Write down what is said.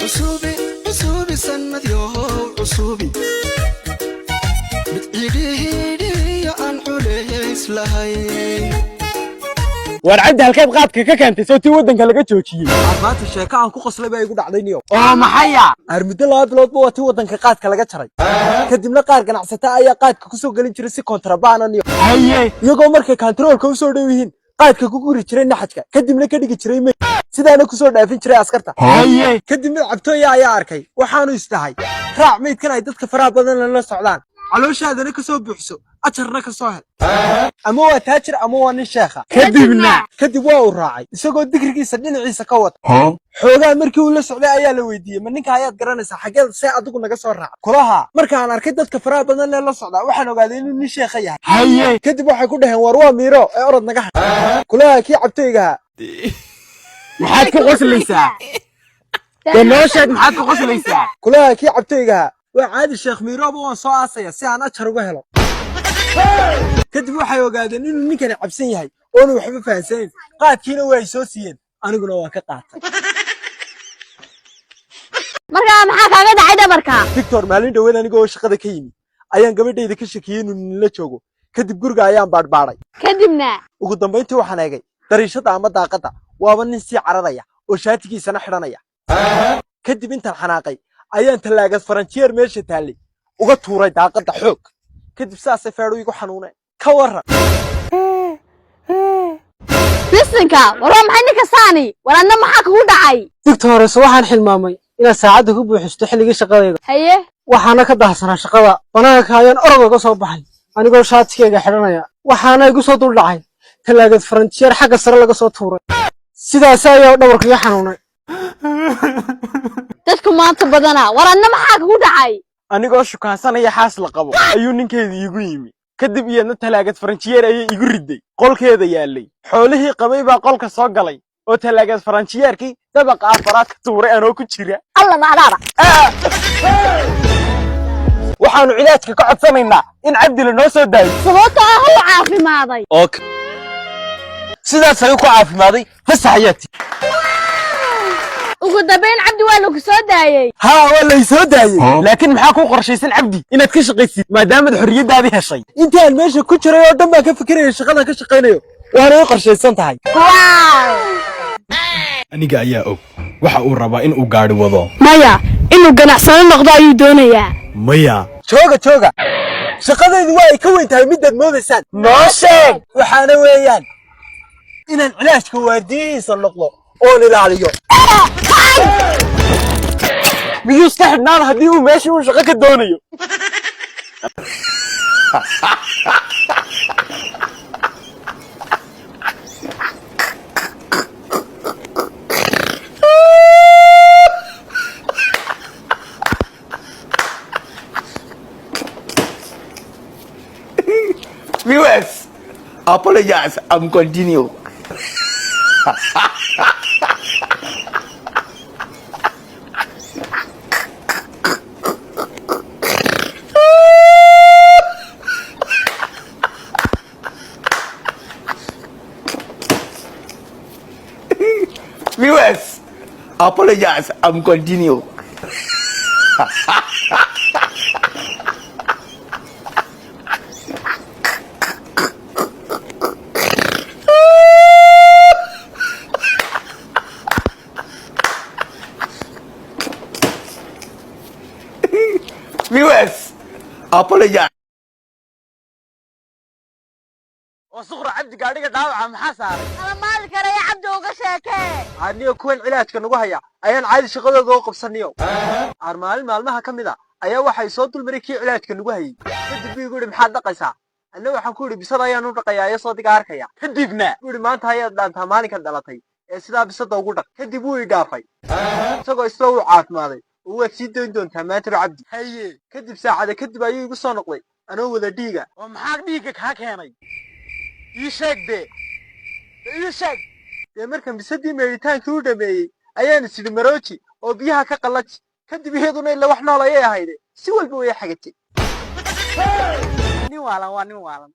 عصوبي سند يو عصوبي بتعيدي يا أن عليس لهاي warcadda halkeed qaadka ka keentay soo tii wadanka laga joojiyay maanta sheeko aan ku qoslay baa igu dhacdayniyo oo maxaya armuddo 2 bilood baa tii wadanka qaadka laga jaray kadibna qaar ganacsata ayaa qaadka ku soo galin jiray si kontrabaan iyo haye iyagoo markay controlka u soo dhow yihiin qaadka ku guri jiray naxajka kadibna ka dhigi jiray sidaana ku soo dhaafin jiray askarta haye kadibna cabtooya ayaa arkay waxaanu istahay raac meydkan ay dadka faraha badan la socdaan calooshaadana ka soo buuxso ajarna ka soo hel ama waa taajir ama waa nin sheekha kadib waa uu raacay isagoo digrigiisa dhinaciisa ka wata xoogaa markii uu la socday ayaa la weydiiyey ma ninka ayaad garanaysaa xageed see adigu naga soo raac kulaha markaan arkay dadka faraha badan la socdaa waxaan ogaaday inuu nin sheekha yahay haye kadib waxay ku dhaheen war waa miiro ee orod naga hay kulaha kii cabtooyga maxaad ku qoslaysaa denosheed maxaad ku qoslaysaa kulaha kii cabtooyga waa caadi sheekh miirooba waan soo aasaya si aan ajar uga helo kadib waxay ogaadeen inuu ninkani cabsan yahay oonu waxba fahansanin qaadkiina way soo siiyeen aniguna waan ka qaatay markaa maxaa kaaga dhacay dhabarka Victor maalin dhaweyn anigoo shaqada ka yimi ayaan gabadhayda ka shakiyay inuu la joogo kadib guriga ayaan baadhbaaday kadibna ugu dambeyntii waxaan eegay dariishada ama daaqada waaba nin si cararaya oo shaatigiisana xidhanaya kadib intaan xanaaqay ayaan talaagad faranjeer meesha taalay uga tuuray daaqada xoog kadib saasay feedhu igu xanuunay ka waran listenka waro maxay ninka saani walaadna maxaa kugu dhacay Victor waxaan xilmaamay ina saacada ku buuxisto xilligii shaqadayda haye waxaana ka daahsanaa shaqada banaanka ayaan orod uga soo baxay anigoo shaatigeyga xidhanaya waxaana igu soo dul dhacay talaagad faranjeer xagga sare laga soo tuuray sidaas ayaa dhabarkayga xanuunay dadku maanta badana walaadna maxaa kugu dhacay anigoo shukaansanaya xaas la qabo ayuu ninkeedii igu yimi kadib iyadna talaagad faranjiyeer ayay igu riday qolkeeda yaalay xoolihii qabay baa qolka soo galay oo talaagad faranjiyeerkii dabaqa afaraad ka tuuray anoo ku jira alla maadaaba waxaanu cilaajka ka codsanaynaa in cabdi la noo soo daayo sababta ah uu caafimaaday sidaas ayuu ku caafimaaday fasaxayaati ugu dambeyn cabdi waa lagu soo daayay ها ولا يسوداي لكن maxaa ku qorshaysan cabdi inaad ka shaqaysid maadaama xorriyadaadii heshay intaan meesha ku jiray oo dhan baa ka fikiraya shaqada ka shaqeynayo waana qorshaysan tahay aniga ayaa og waxa uu rabaa in uu gaari wado maya inuu ganacsado noqdo ayuu doonayaa maya jooga shaqadaydu waa ay ka weyn tahay midaad moodaysaan noo sheeg waxaana weeyaan inaan cilaajka waardiyihiisa noqdo oo ilaaliyo miyuu iska xidhnaan haddii uu meeshii uu shaqo ka doonayo Viewers, apologize. I'm continue. Viewers, apologize. I'm continue. Viewers, apologize. وصغر عبد gaadhiga dhaawaca maxaa saaray ala maal kale cabdi uga sheekay aniga kuwan cilaajka nagu haya ayaan caadi shaqadooda u qabsanayo maalmaha kamida ayaa waxay soo dulmaray kii cilaajka nagu hayay kadib igu yiri maxaad dhaqaysaa anna waxaan ku yiri bisada ayaan u dhaqayaa soo diga arkaya kadibna yiri maanta ayaad dhaantaa maalinka dhalatay ee sidaa bisada ugu dhaq kadib uu i dhaafay isagoo isla uu caafimaaday uu sii doon doontaa maanta cabdi haye kadib saacada kadib ayuu igu soo noqday anoo wada dhiiga oo maxaa dhiiga ka keenay ii sheeg dee markan bisadii meeritaankii u dhameeyey ayaan isidhi marooji oo biyaha ka qallaji kadib iyaduna ila wax nool ayay ahayde si walba way xagatay nin waalan